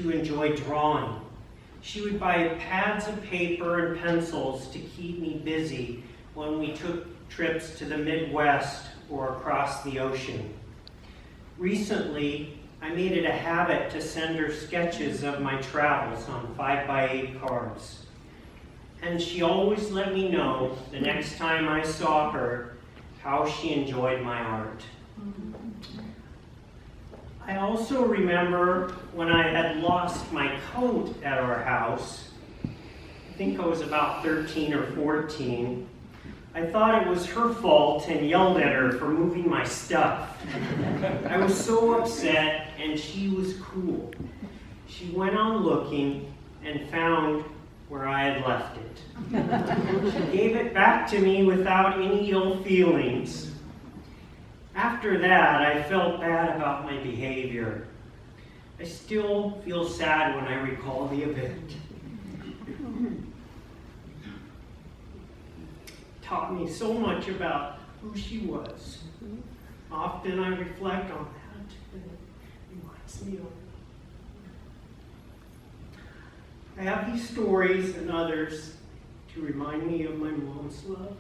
to enjoy drawing. She would buy pads of paper and pencils to keep me busy when we took trips to the Midwest or across the ocean. Recently, I made it a habit to send her sketches of my travels on 5x8 cards. And she always let me know the next time I saw her how she enjoyed my art. I also remember when I had lost my coat at our house. I think I was about 13 or 14. I thought it was her fault and yelled at her for moving my stuff. I was so upset, and she was cool. She went on looking and found where I had left it. She gave it back to me without any ill feelings. After that, I felt bad about my behavior. I still feel sad when I recall the event. Taught me so much about who she was. Often I reflect on that, and it reminds me of her. I have these stories and others to remind me of my mom's love.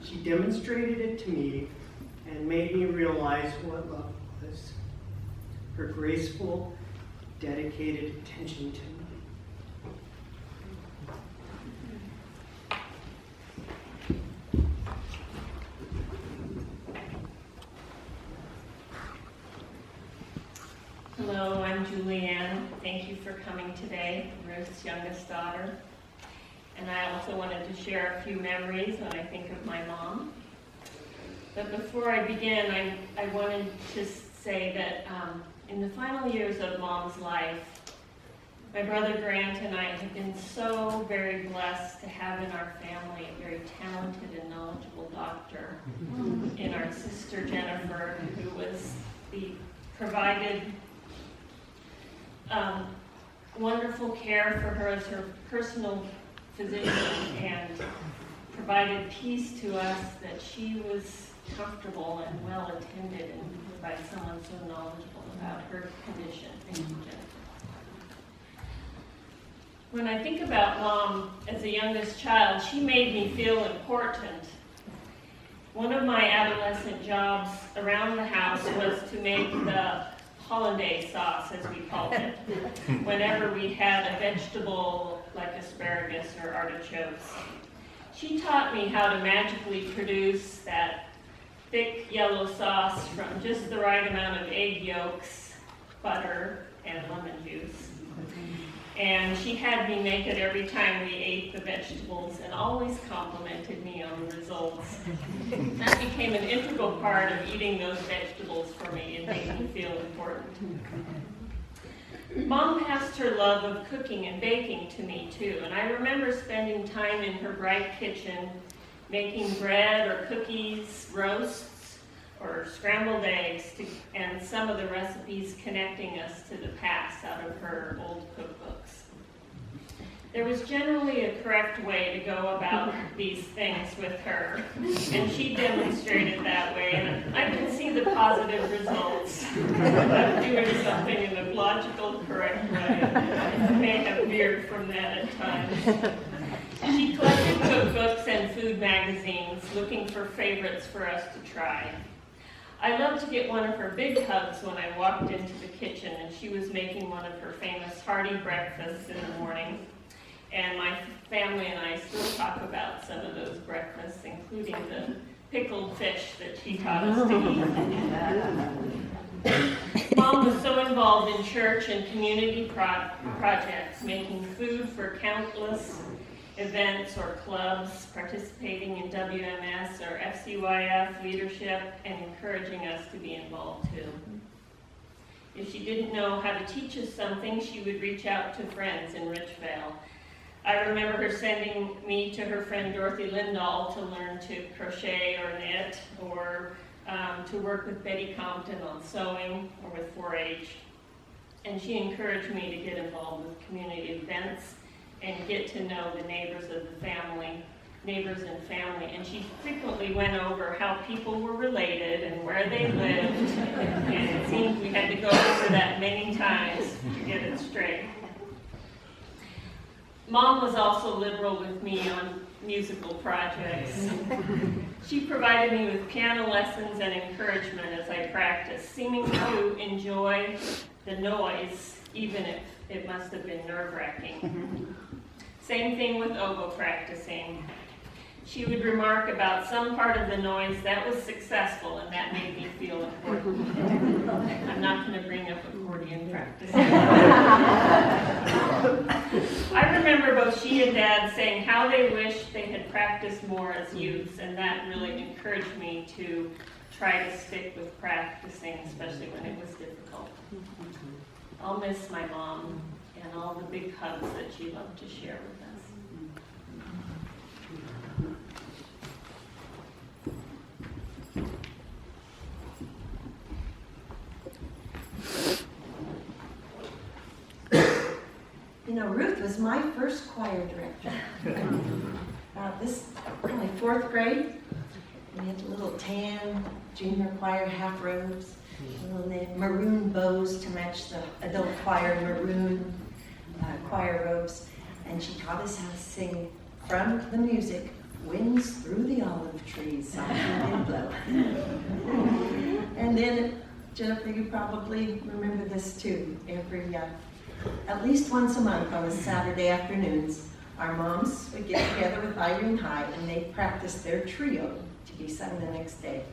She demonstrated it to me and made me realize what love was. Her graceful, dedicated attention to me. Hello, I'm Julianne. Thank you for coming today, Ruth's youngest daughter. And I also wanted to share a few memories when I think of my mom. But before I begin, I wanted to say that in the final years of Mom's life, my brother Grant and I have been so very blessed to have in our family a very talented and knowledgeable doctor in our sister Jennifer, who provided wonderful care for her as her personal physician and provided peace to us that she was comfortable and well attended and by someone so knowledgeable about her condition. Thank you, Jennifer. When I think about Mom as the youngest child, she made me feel important. One of my adolescent jobs around the house was to make the hollandaise sauce, as we called it, whenever we had a vegetable like asparagus or artichokes. She taught me how to magically produce that thick yellow sauce from just the right amount of egg yolks, butter, and lemon juice. And she had me make it every time we ate the vegetables and always complimented me on the results. That became an integral part of eating those vegetables for me. It made me feel important. Mom passed her love of cooking and baking to me too, and I remember spending time in her bright kitchen making bread or cookies, roasts, or scrambled eggs, and some of the recipes connecting us to the past out of her old cookbooks. There was generally a correct way to go about these things with her, and she demonstrated that way, and I can see the positive results of doing something in a logical, correct way. I may have veered from that at times. She collected cookbooks and food magazines, looking for favorites for us to try. I loved to get one of her big hugs when I walked into the kitchen and she was making one of her famous hearty breakfasts in the morning. And my family and I still talk about some of those breakfasts, including the pickled fish that she taught us to eat. Mom was so involved in church and community projects, making food for countless events or clubs, participating in WMS or FCYF leadership, and encouraging us to be involved too. If she didn't know how to teach us something, she would reach out to friends in Richvale. I remember her sending me to her friend Dorothy Lindahl to learn to crochet or knit, or to work with Betty Compton on sewing or with 4-H. And she encouraged me to get involved with community events and get to know the neighbors of the family neighbors and family, and she frequently went over how people were related and where they lived, and it seemed we had to go over that many times to get it straight. Mom was also liberal with me on musical projects. She provided me with piano lessons and encouragement as I practiced, seeming to enjoy the noise, even if it must have been nerve-wracking. Same thing with oboe practicing. She would remark about some part of the noise that was successful, and that made me feel important. I'm not going to bring up accordion practice. I remember both she and Dad saying how they wished they had practiced more as youths, and that really encouraged me to try to stick with practicing, especially when it was difficult. I'll miss my mom and all the big hugs that she loved to share with us. You know, Ruth was my first choir director. This probably 4th grade. We had little tan junior choir half robes, little maroon bows to match the adult choir maroon choir robes, and she taught us how to sing from the music, "Winds Through the Olive Trees, Soft and Blow." And then, Jennifer, you probably remember this too. At least once a month on the Saturday afternoons, our moms would get together with Irene High and they'd practice their trio to be sung the next day.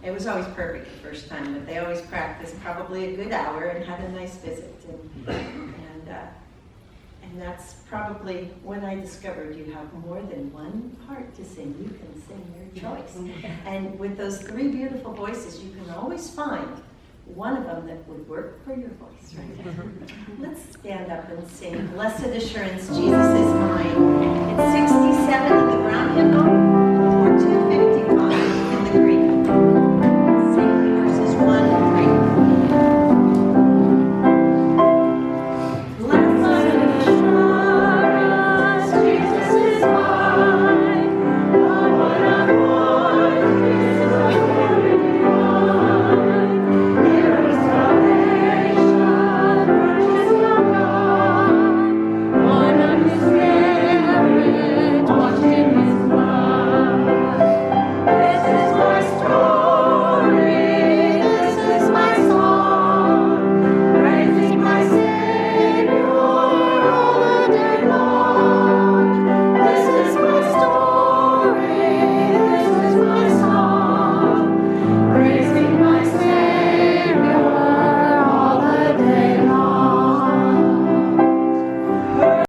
It was always perfect the first time, but they always practiced probably a good hour and had a nice visit. And that's probably when I discovered you have more than one part to sing. You can sing your choice. And with those 3 beautiful voices, you can always find one of them that would work for your voice, right? Let's stand up and sing Blessed Assurance, Jesus is Mine. It's 67 in the Brown hymnal.